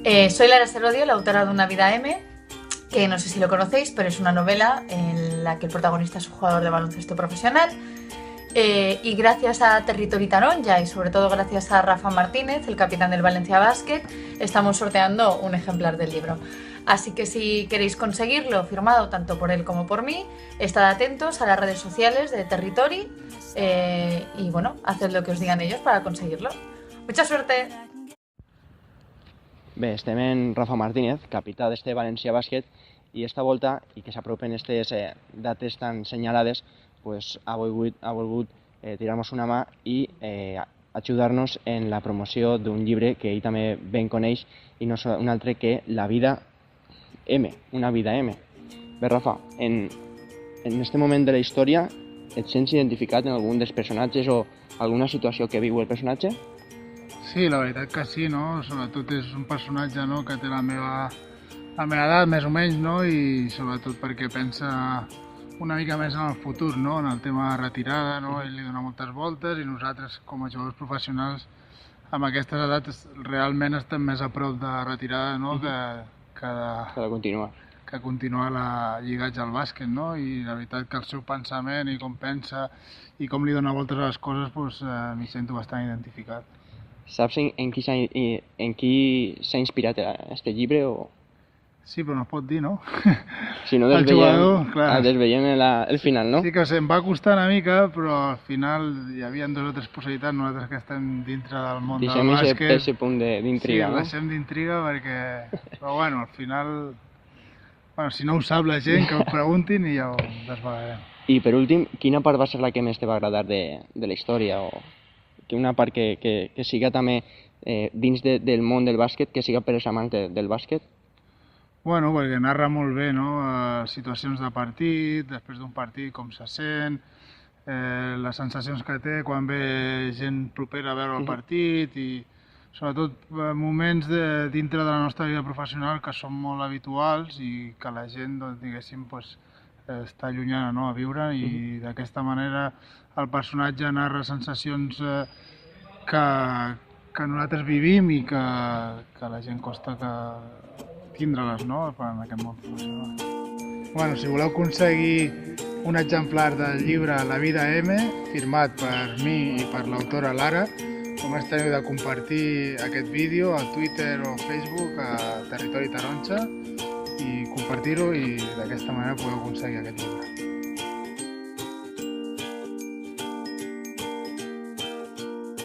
Soy Lara Serodio, la autora de Una vida M, que no sé si lo conocéis, pero es una novela en la que el protagonista es un jugador de baloncesto profesional. Y gracias a Territori Taronja y sobre todo gracias a Rafa Martínez, el capitán del Valencia Basket, estamos sorteando un ejemplar del libro. Así que si queréis conseguirlo firmado tanto por él como por mí, estad atentos a las redes sociales de Territori y bueno, haced lo que os digan ellos para conseguirlo. ¡Mucha suerte! Bé, estem en Rafa Martínez, capità d'este València Bàsquet, i esta volta, i que s'apropen aquestes dates tan senyalades, pues, ha volgut tirar-nos una mà i ajudar-nos en la promoció d'un llibre que ell també ben coneix, i no és un altre que La vida M, Una vida M. Bé, Rafa, en este moment de la història et sents identificat en algun dels personatges o alguna situació que viu el personatge? Sí, la veritat que sí, no? Sobretot és un personatge, no?, que té la meva edat, més o menys, no? I sobretot perquè pensa una mica més en el futur, no?, en el tema de retirada, no? Ell li dona moltes voltes i nosaltres, com a jugadors professionals, amb aquestes edats realment estem més a prop de retirada, no?, que de continuar lligats al bàsquet, no? I la veritat que el seu pensament i com pensa i com li dona voltes a les coses, doncs m'hi sento bastant identificat. Saps en qui s'ha inspirat aquest llibre? Sí, però no es pot dir, no? Si no desveiem el final, no? Sí que em va costar una mica, però al final hi havia 2 o 3 possibilitats, nosaltres que estem dintre del món del bàsquet. Deixem aquest punt d'intriga, no? Sí, deixem d'intriga perquè... Però bueno, al final... Bueno, si no ho sap la gent, que ho preguntin i ja ho desvelarem. I per últim, quina part va ser la que més te va agradar de la història? Que una part que siga també dins del món del bàsquet, que siga per als amants del bàsquet? Bueno, perquè narra molt bé, no?, situacions de partit, després d'un partit, com se sent, les sensacions que té quan ve gent propera a veure el partit i sobretot moments dintre de la nostra vida professional que són molt habituals i que la gent, doncs, diguéssim, està allunyada, no?, a viure, i d'aquesta manera el personatge narra sensacions que nosaltres vivim i que la gent costa tindre-les, no?, en aquest món professional. Bueno, si voleu aconseguir un exemplar del llibre La vida M, firmat per mi i per l'autora Lara, només teniu de compartir aquest vídeo a Twitter o Facebook a Territori Taronja i compartir-ho, i d'aquesta manera podeu aconseguir aquest llibre.